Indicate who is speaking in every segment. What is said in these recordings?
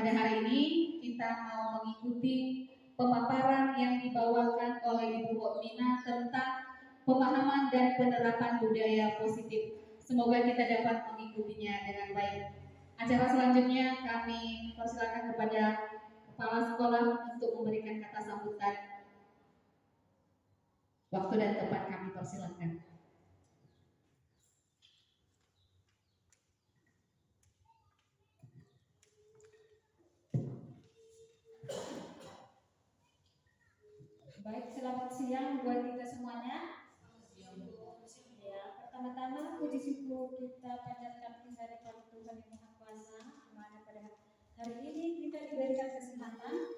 Speaker 1: Pada hari ini kita mau mengikuti pemaparan yang dibawakan oleh Ibu Hokmina tentang pemahaman dan penerapan budaya positif. Semoga kita dapat mengikutinya dengan baik. Acara selanjutnya kami persilakan kepada Kepala Sekolah untuk memberikan kata sambutan. Waktu dan tempat kami persilakan.
Speaker 2: Baik, selamat siang buat kita semuanya. Ya, pertama-tama puji syukur kita panjatkan kehadirat Tuhan Yang Maha Kuasa, dimana pada hari ini kita diberikan kesempatan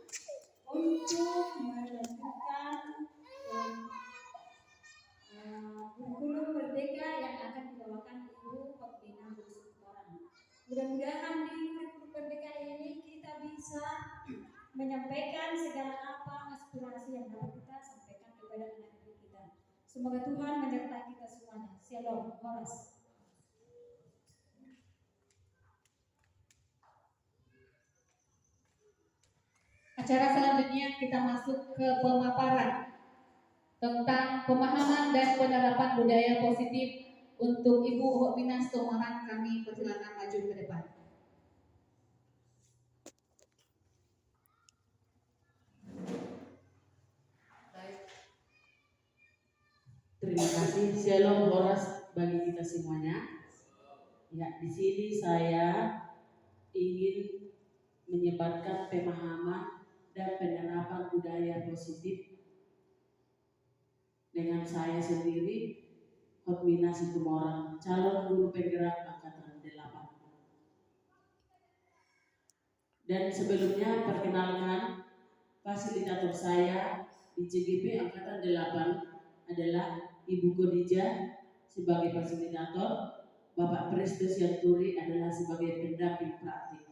Speaker 2: untuk melanjutkan kurikulum merdeka yang akan dibawakan Ibu Hokmina Busukoran. Mudah-mudahan di kurikulum merdeka ini kita bisa menyampaikan segala apa aspirasi yang dapat kita sampaikan kepada anak didik kita. Semoga Tuhan menyertai kita semuanya. Shalom, Horas.
Speaker 1: Acara selanjutnya kita masuk ke pemaparan tentang pemahaman dan penerapan budaya positif untuk Ibu Hokmina Sumoran. Kami persilakan maju ke depan.
Speaker 3: Terima kasih. Shalom Horas bagi kita semuanya. Ya, di sini saya ingin menyebarkan pemahaman dan penerapan budaya positif dengan saya sendiri, Hokmina Situmorang, calon guru penggerak angkatan 8. Dan sebelumnya perkenalkan fasilitator saya di CGP angkatan 8 adalah Ibu Khadijah sebagai fasilitator, Bapak Presto Sianturi adalah sebagai pendamping praktik.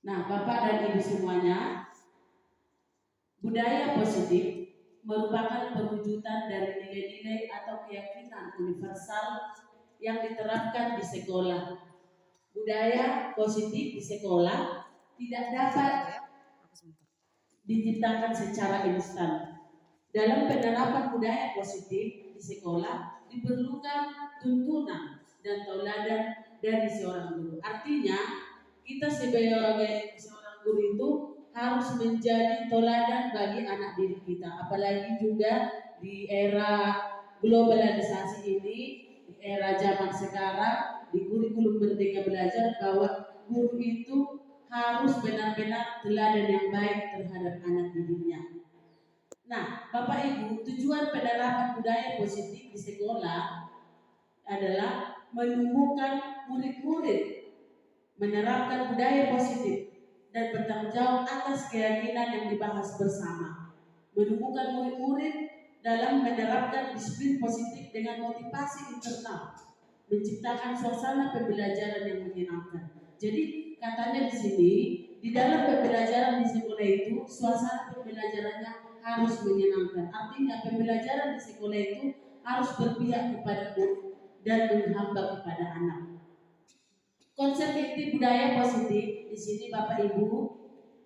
Speaker 3: Nah, Bapak dan Ibu semuanya, budaya positif merupakan perwujudan dari nilai-nilai atau keyakinan universal yang diterapkan di sekolah. Budaya positif di sekolah tidak dapat diciptakan secara instan. Dalam penerapan budaya positif di sekolah diperlukan tuntunan dan tauladan dari seorang guru. Artinya kita sebagai seorang guru itu harus menjadi tauladan bagi anak didik kita. Apalagi juga di era globalisasi ini, di era zaman sekarang, di kurikulum Merdeka Belajar bahwa guru itu harus benar-benar teladan yang baik terhadap anak didiknya. Nah, Bapak Ibu, tujuan penerapan budaya positif di sekolah adalah menumbuhkan murid-murid menerapkan budaya positif dan bertanggung jawab atas keyakinan yang dibahas bersama. Menumbuhkan murid-murid dalam menerapkan disiplin positif dengan motivasi internal, menciptakan suasana pembelajaran yang menyenangkan. Jadi katanya di sini, di dalam pembelajaran di sekolah itu suasana pembelajarannya harus menyenangkan. Artinya pembelajaran di sekolah itu harus berpihak kepada guru dan menghamba kepada anak. Konsep inti budaya positif di sini Bapak Ibu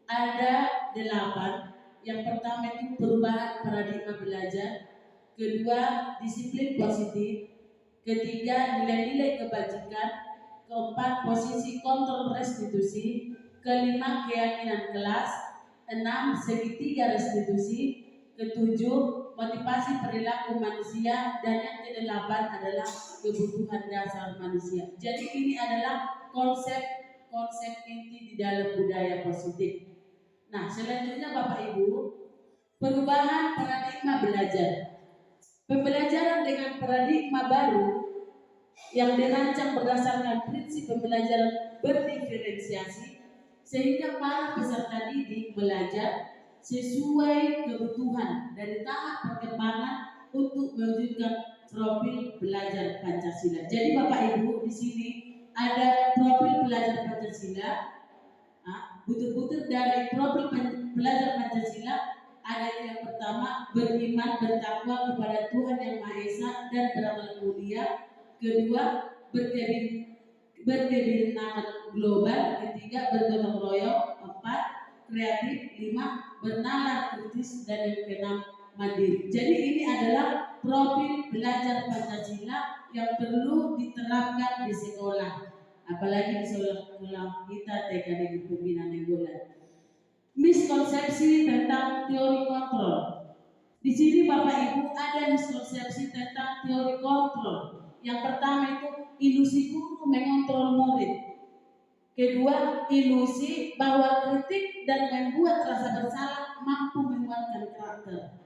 Speaker 3: ada 8. Yang pertama itu perubahan paradigma belajar, kedua disiplin positif, ketiga nilai-nilai kebajikan, keempat posisi kontrol restitusi, kelima keyakinan kelas, 6 segitiga restitusi, ketujuh motivasi perilaku manusia, dan yang ke-8 adalah kebutuhan dasar manusia. Jadi ini adalah konsep inti di dalam budaya positif. Nah, selanjutnya Bapak Ibu, perubahan paradigma belajar. Pembelajaran dengan paradigma baru yang dirancang berdasarkan prinsip pembelajaran berdiferensiasi sehingga para peserta didik belajar sesuai kebutuhan dari tahap perkembangan untuk mewujudkan profil belajar Pancasila. Jadi Bapak Ibu di sini ada profil belajar Pancasila. Butir-butir dari profil belajar Pancasila ada yang pertama beriman bertakwa kepada Tuhan Yang Maha Esa dan beramal mulia. Kedua berkebinekaan global, ketiga bergotong royong, empat kreatif, lima bernalar kritis, dan yang keenam mandiri. Jadi ini adalah profil belajar Pancasila yang perlu diterapkan di sekolah, apalagi di sekolah kita TK Negeri Pembinaan Nainggolan. Miskonsepsi tentang teori kontrol. Di sini Bapak Ibu ada miskonsepsi tentang teori kontrol. Yang pertama itu ilusi guru mengontrol murid. Kedua, ilusi bahwa kritik dan membuat rasa bersalah mampu menguatkan karakter.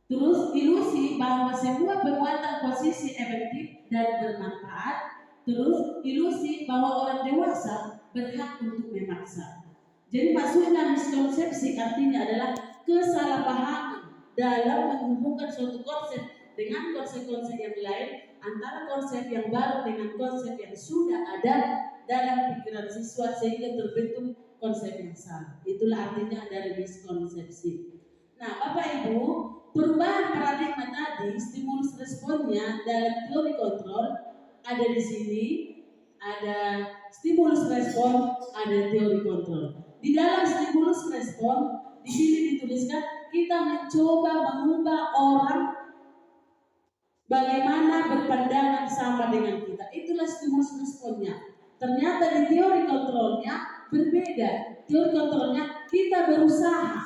Speaker 3: Terus ilusi bahwa sebuah penguatan posisi efektif dan bermanfaat. Terus ilusi bahwa orang dewasa berhak untuk memaksa. Jadi maksudnya miskonsepsi artinya adalah kesalahpahaman dalam menghubungkan suatu konsep dengan konsep-konsep yang lain, antara konsep yang baru dengan konsep yang sudah ada dalam pikiran siswa sehingga terbentuk konsep yang salah. Itulah artinya dari miskonsepsi. Nah, Bapak Ibu, perubahan paradigma tadi, stimulus responnya dalam teori kontrol ada di sini, ada stimulus respon, ada teori kontrol. Di dalam stimulus respon di sini dituliskan kita mencoba mengubah orang bagaimana berpandangan sama dengan kita. Itulah stimulus responnya. Ternyata di teori kontrolnya berbeda. Teori kontrolnya kita berusaha,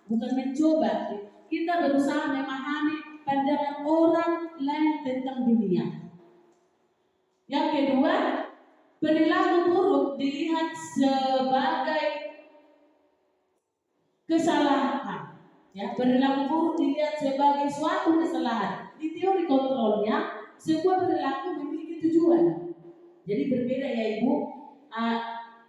Speaker 3: bukan mencoba. Kita berusaha memahami pandangan orang lain tentang dunia. Yang kedua, perilaku buruk dilihat sebagai kesalahan. Ya, perilaku buruk dilihat sebagai suatu kesalahan. Di teori kontrolnya, sebuah perilaku memiliki tujuan. Jadi berbeda ya Ibu.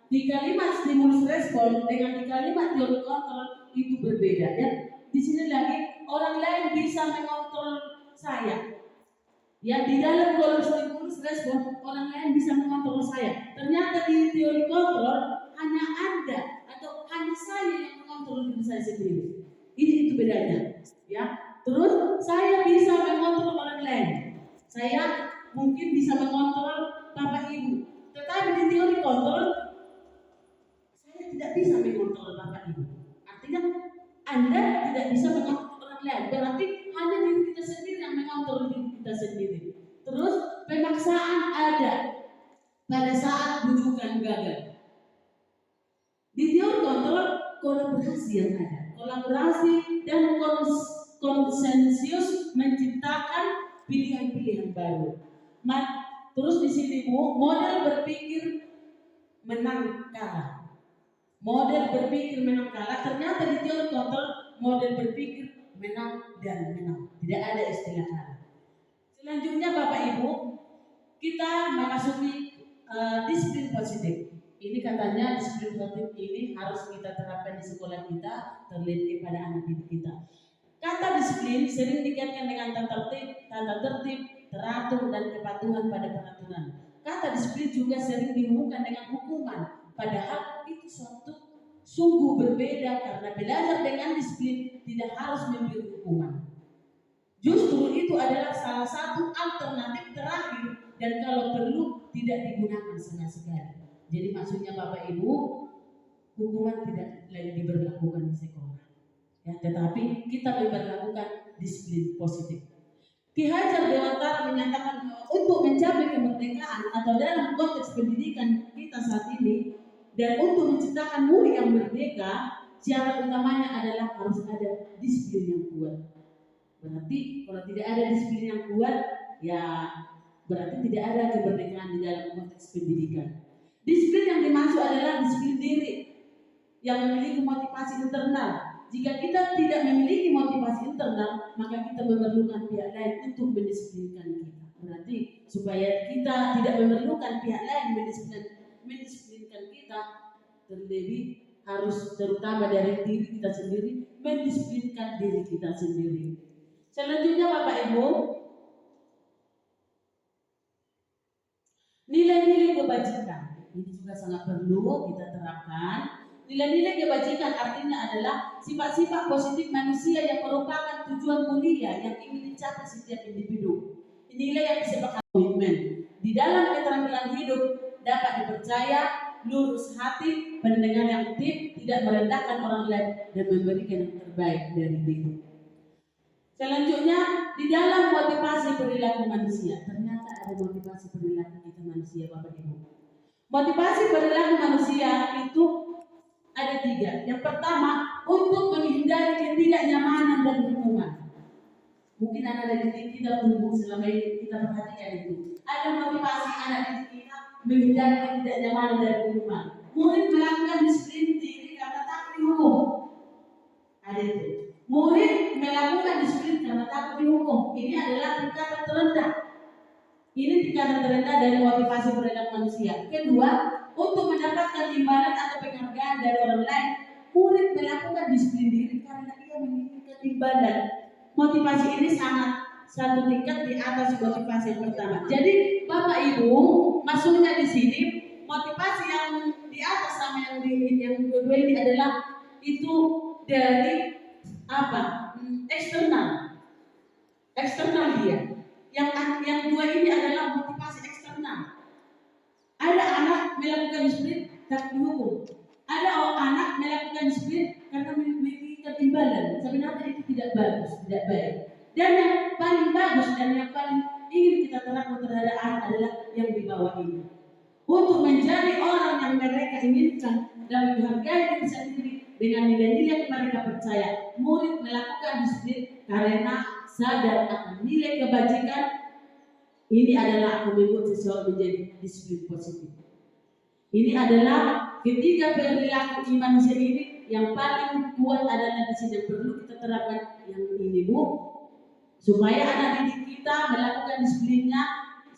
Speaker 3: Di kalimat stimulus respon dengan di kalimat teori kontrol itu berbeda. Ya, di sini lagi orang lain bisa mengontrol saya. Ya, di dalam kolom stimulus respon orang lain bisa mengontrol saya. Ternyata di teori kontrol hanya Anda atau hanya saya yang mengontrol diri saya sendiri. Itu bedanya, ya. Terus saya bisa mengontrol orang lain. Saya mungkin bisa mengontrol Bapak Ibu. Tetapi di teori kontrol saya tidak bisa mengontrol Bapak Ibu. Artinya Anda tidak bisa mengontrol orang lain. Berarti hanya diri kita sendiri yang mengontrol diri kita sendiri. Terus pemaksaan ada pada saat bujukan gagal. Di teori kontrol kolaborasi yang ada. Kolaborasi dan konsensus menciptakan pilihan-pilihan baru. Terus di sini Bu, model berpikir menang kalah. Model berpikir menang kalah. Ternyata di teori kontrol model berpikir menang dan menang. Tidak ada istilah kalah. Selanjutnya Bapak Ibu, kita memasuki disiplin positif. Ini katanya disiplin positif ini harus kita terapkan di sekolah kita, terlebih pada anak didik kita. Kata disiplin sering dikaitkan dengan tata tertib, teratur dan kepatuhan pada peraturan. Kata disiplin juga sering dihubungkan dengan hukuman, padahal itu suatu sungguh berbeda karena belajar dengan disiplin tidak harus memberi hukuman. Justru itu adalah salah satu alternatif terakhir dan kalau perlu tidak digunakan sama sekali. Jadi maksudnya Bapak Ibu, hukuman tidak lagi diberlakukan di sekolah, ya, tetapi kita memperlakukan disiplin positif. Ki Hajar Dewantara menyatakan bahwa untuk mencapai kemerdekaan atau dalam konteks pendidikan kita saat ini dan untuk menciptakan murid yang merdeka, syarat utamanya adalah harus ada disiplin yang kuat. Berarti kalau tidak ada disiplin yang kuat, ya berarti tidak ada kemerdekaan di dalam konteks pendidikan. Disiplin yang dimaksud adalah disiplin diri yang memiliki motivasi internal. Jika kita tidak memiliki motivasi internal, maka kita memerlukan pihak lain untuk mendisiplinkan kita. Berarti supaya kita tidak memerlukan pihak lain mendisiplinkan kita, terlebih harus terutama dari diri kita sendiri, mendisiplinkan diri kita sendiri. Selanjutnya Bapak Ibu, nilai-nilai kebajikan. Ini juga sangat perlu kita terapkan. Nilai-nilai kebajikan artinya adalah sifat-sifat positif manusia yang merupakan tujuan mulia yang ingin dicapai setiap individu. Nilai yang disebut komitmen. Di dalam keterampilan hidup dapat dipercaya, lurus hati, pendengar yang aktif, tidak merendahkan orang lain, dan memberikan yang terbaik dari diri. Selanjutnya, di dalam motivasi perilaku manusia, ternyata ada motivasi perilaku kita manusia, Bapak Ibu. Motivasi perilaku manusia itu ada 3. Yang pertama, untuk menghindari ketidaknyamanan dan hubungan. Mungkin anak didik kita tumbuh selama ini kita perhatikan itu. Ada motivasi anak didik kita menghindari ketidaknyamanan dan hubungan. Murid melakukan disiplin diri karena takut dihukum. Ada itu. Murid melakukan disiplin karena takut dihukum. Ini adalah tingkatan terendah. Ini tingkatan terendah dari motivasi perilaku manusia. Kedua, untuk mendapatkan imbalan atau penghargaan dari orang lain, murid melakukan disiplin diri karena ia menginginkan imbalan. Motivasi ini sangat satu tingkat di atas motivasi yang pertama. Jadi Bapak Ibu, maksudnya di sini motivasi yang di atas sama yang kedua ini adalah itu dari apa? Eksternal dia. Yang dua ini adalah motivasi eksternal. Ada anak melakukan disiplin takut dihukum. Ada anak melakukan disiplin karena menginginkan imbalan. Sebenarnya itu tidak bagus, tidak baik. Dan yang paling bagus dan yang paling ingin kita terapkan terhadap anak adalah yang di bawah ini. Untuk menjadi orang yang mereka inginkan dan menghargai diri sendiri dengan nilai-nilai yang mereka percaya, murid melakukan disiplin karena sadar akan nilai kebajikan. Ini adalah akan membuat seseorang menjadi disiplin positif. Ini adalah ketiga perilaku manusia ini yang paling kuat adalah di sini yang perlu kita terapkan yang ini, Bu, supaya anak didik kita melakukan disiplinnya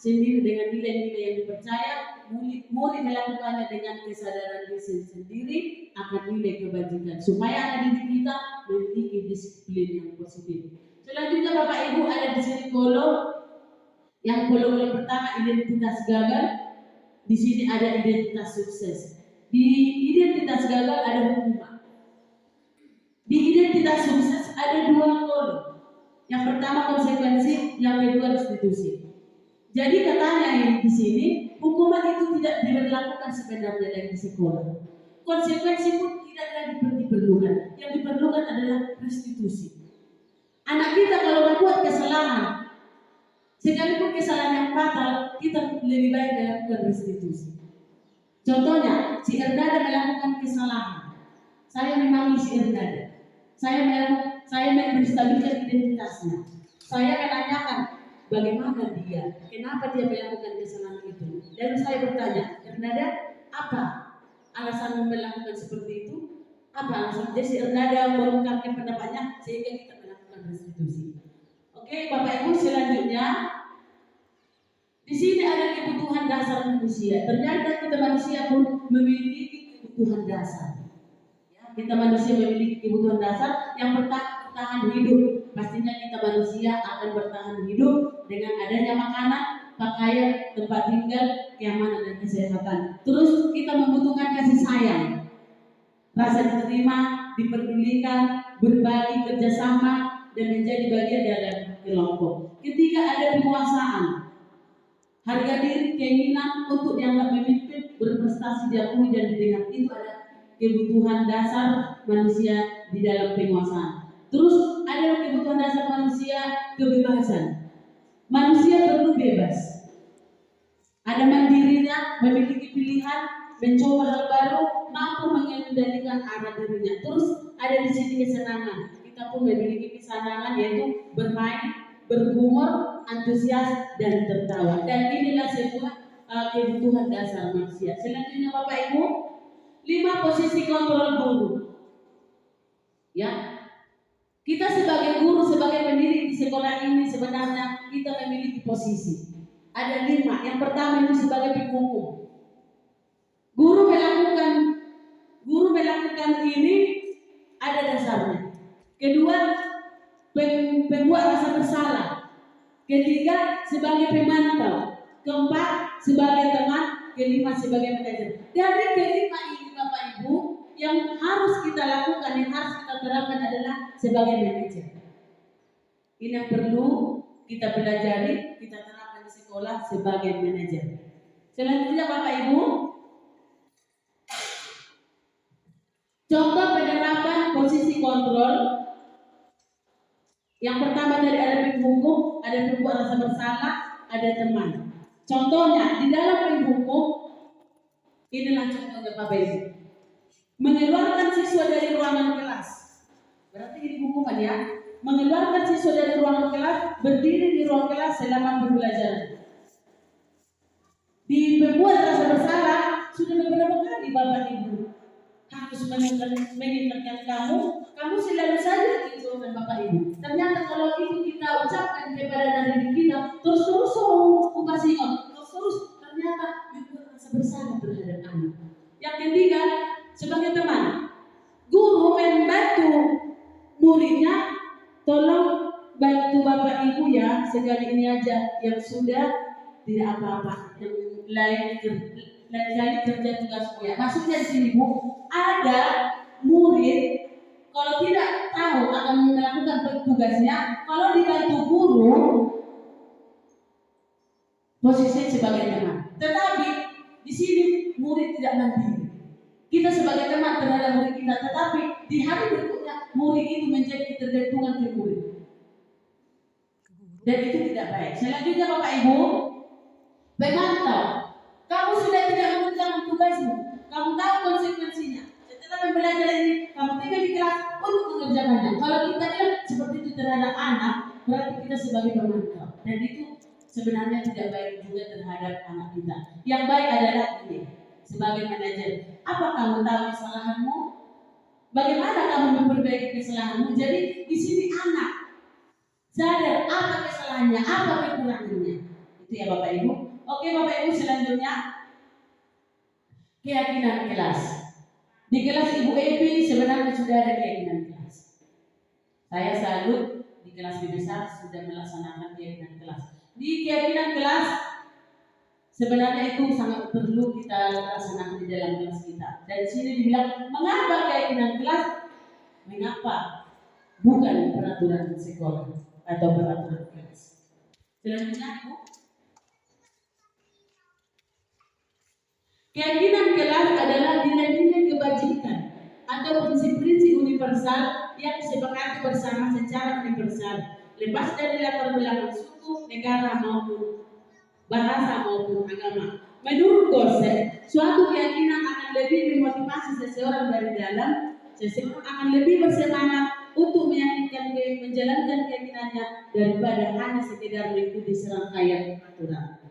Speaker 3: sendiri dengan nilai-nilai yang dipercaya. Murid melakukannya dengan kesadaran diri sendiri akan nilai kebajikan, supaya anak didik kita memiliki disiplin yang positif. Selanjutnya Bapak Ibu ada di sini kolom. Yang kolom pertama identitas gagal. Di sini ada identitas sukses. Di identitas gagal ada hukuman. Di identitas sukses ada 2 kolom. Yang pertama konsekuensi, yang kedua restitusi. Jadi katanya di sini hukuman itu tidak diberlakukan sebenarnya dari sekolah. Konsekuensi pun tidak lagi diperlukan. Yang diperlukan adalah restitusi. Anak kita kalau berbuat kesalahan, sekalipun kesalahan yang fatal, kita lebih baik melakukan restitusi. Contohnya, si Ernada melakukan kesalahan. Saya memanggil si Ernada. Saya menstabilkan identitasnya. Saya menanyakan bagaimana dia, kenapa dia melakukan kesalahan itu. Dan saya bertanya, Ernada, apa alasan melakukan seperti itu? Apa alasan? Jadi si Ernada mengungkapkan pendapatnya sehingga kita melakukan restitusi. Oke, Bapak Ibu, selanjutnya di sini ada kebutuhan dasar manusia. Ternyata kita manusia pun memiliki kebutuhan dasar. Ya, kita manusia memiliki kebutuhan dasar. Yang pertama, bertahan hidup. Pastinya kita manusia akan bertahan hidup dengan adanya makanan, pakaian, tempat tinggal, keamanan dan kesehatan. Terus kita membutuhkan kasih sayang, rasa diterima, diperdulikan, berbagi, kerjasama, dan menjadi bagian dalam kelompok. Ketiga, ada penguasaan, harga diri, keinginan untuk dianggap memimpin, berprestasi, diakui dan didengar. Itu ada kebutuhan dasar manusia di dalam penguasaan. Terus ada kebutuhan dasar manusia, kebebasan. Manusia perlu bebas. Ada mandirinya, memiliki pilihan, mencoba hal baru, mampu mengendalikan arah dirinya. Terus ada di sini kesenangan. Kita pun memiliki kesenangan, yaitu bermain, berhumor, antusias dan tertawa. Dan inilah sebuah kebutuhan dasar manusia. Selanjutnya Bapak Ibu, 5 posisi kontrol guru. Ya, kita sebagai guru, sebagai pendiri di sekolah ini sebenarnya kita memiliki posisi. Ada 5. Yang pertama itu sebagai penghukum. Guru melakukan ini ada dasarnya. Kedua, pembuat rasa bersalah. Ketiga, sebagai pemantau. Keempat, sebagai teman. Kelima, sebagai manajer. Dari kelima ini Bapak Ibu, yang harus kita lakukan, yang harus kita terapkan adalah sebagai manajer. Ini yang perlu kita pelajari, kita terapkan di sekolah sebagai manajer. Selanjutnya Bapak Ibu, contoh penerapan posisi kontrol. Yang pertama dari ada penghukum, ada perbuatan rasa bersalah, ada teman. Contohnya di dalam penghukum, inilah contohnya Bapak Ibu. Mengeluarkan siswa dari ruangan kelas. Berarti ini hukuman ya. Mengeluarkan siswa dari ruangan kelas, berdiri di ruang kelas selama pembelajaran. Di pembuat rasa bersalah sudah beberapa kali Bapak Ibu harus mengingatkan kamu selalu saja gitu dengan Bapak Ibu. Ternyata kalau itu kita ucapkan kepada diri kita terus ubah ingat, terus ternyata membuat rasa bersalah terhadap anak. Yang ketiga, sebagai teman, guru membantu muridnya, tolong bantu Bapak Ibu ya, sekali ini aja yang sudah tidak apa-apa, yang lain kerja tugasmu ya. Maksudnya di sini Bu, ada murid kalau tidak tahu akan melakukan tugasnya, kalau dibantu guru posisinya sebagai teman. Tetapi di sini murid tidak mandiri. Kita sebagai teman terhadap murid kita, tetapi di hari berikutnya murid itu menjadi ketergantungan ke murid. Dan itu tidak baik. Selanjutnya Bapak Ibu, memantau. Kamu sudah tidak mengerjakan tugasmu, kamu tahu konsekuensinya. Setelah belajar ini, kamu tinggal di kelas untuk mengerjakannya. Kalau kita bilang seperti itu terhadap anak, berarti kita sebagai pemantau. Dan itu sebenarnya tidak baik juga terhadap anak kita. Yang baik adalah ini, sebagai manajer. Apa kamu tahu kesalahanmu? Bagaimana kamu memperbaiki kesalahanmu? Jadi di sini anak sadar apa kesalahannya, apa kekurangannya. Itu ya Bapak Ibu. Oke Bapak Ibu, selanjutnya keyakinan kelas. Di kelas Ibu Epi sebenarnya sudah ada keyakinan kelas. Saya salut di kelas besar sudah melaksanakan keyakinan kelas. Di keyakinan kelas sebenarnya itu sangat perlu kita laksanakan di dalam kelas kita. Dan di sini dibilang mengapa keyakinan kelas? Mengapa bukan peraturan sekolah atau peraturan kelas. Selanjutnya Bu, keyakinan kelas adalah nilai-nilai kebajikan atau prinsip-prinsip universal yang disepakati bersama secara universal, lepas dari latar belakang suku, negara maupun bahasa maupun agama. Menurut Gosse, suatu keyakinan akan lebih memotivasi seseorang dari dalam, seseorang akan lebih bersemangat untuk menjalankan keyakinannya daripada hanya sekedar mengikuti serangkaian aturan.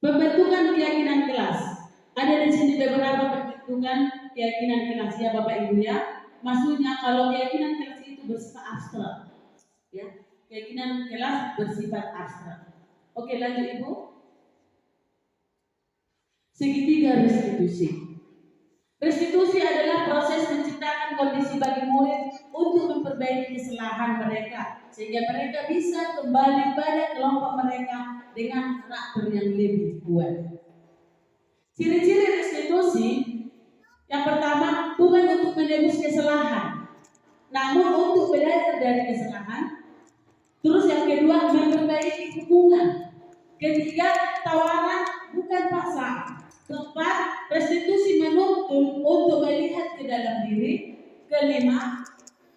Speaker 3: Pembentukan keyakinan kelas. Ada di sini beberapa pembentukan keyakinan kelas ya Bapak Ibu ya. Maksudnya kalau keyakinan kelas itu bersifat abstrak, ya. Keyakinan kelas bersifat abstrak. Oke, lanjut Ibu. Segitiga restitusi. Restitusi adalah proses menciptakan kondisi bagi murid untuk memperbaiki kesalahan mereka sehingga mereka bisa kembali pada kelompok mereka dengan karakter yang lebih kuat. Ciri-ciri restitusi yang pertama, bukan untuk menebus kesalahan, namun untuk belajar dari kesalahan. Terus yang kedua, memperbaiki hubungan. Ketiga, tawaran bukan paksa. Keempat, restitusi menuntun untuk melihat ke dalam diri. Kelima,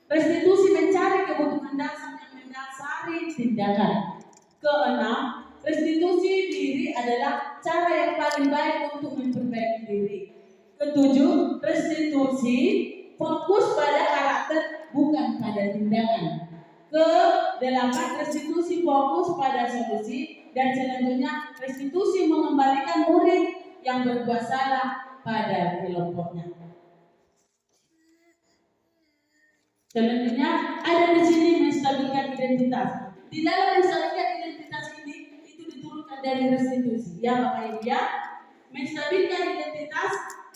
Speaker 3: restitusi mencari kebutuhan dasar yang mendasari tindakan. Keenam, restitusi diri adalah cara yang paling baik untuk memperbaiki diri. Ketujuh, restitusi fokus pada karakter bukan pada tindakan. Kedelapan, restitusi fokus pada solusi. Dan selanjutnya, restitusi mengembalikan murid yang berbuat salah pada kelompoknya. Selanjutnya ada di sini menstabilkan identitas. Di dalam menstabilkan identitas ini itu diturunkan dari restitusi. Ya Bapak Ibu ya, menstabilkan identitas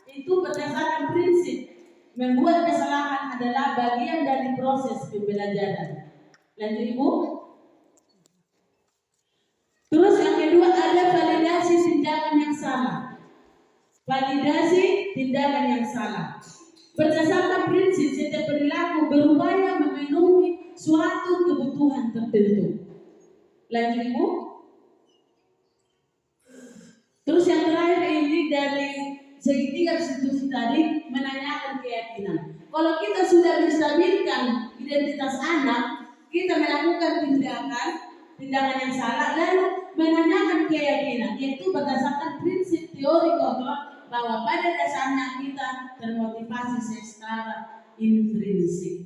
Speaker 3: itu berdasarkan prinsip membuat kesalahan adalah bagian dari proses pembelajaran. Lanjut Ibu. Terus yang kedua ada validasi tindakan yang salah. Validasi tindakan yang salah. Berdasarkan prinsip setiap perilaku berupaya memenuhi suatu kebutuhan tertentu. Lanjut Ibu. setiap institusi tadi menanyakan keyakinan. Kalau kita sudah menstabilkan identitas anak, kita melakukan tindakan yang salah, lalu menanyakan keyakinan, yaitu berdasarkan prinsip teori bahwa pada dasarnya kita termotivasi secara intrinsik.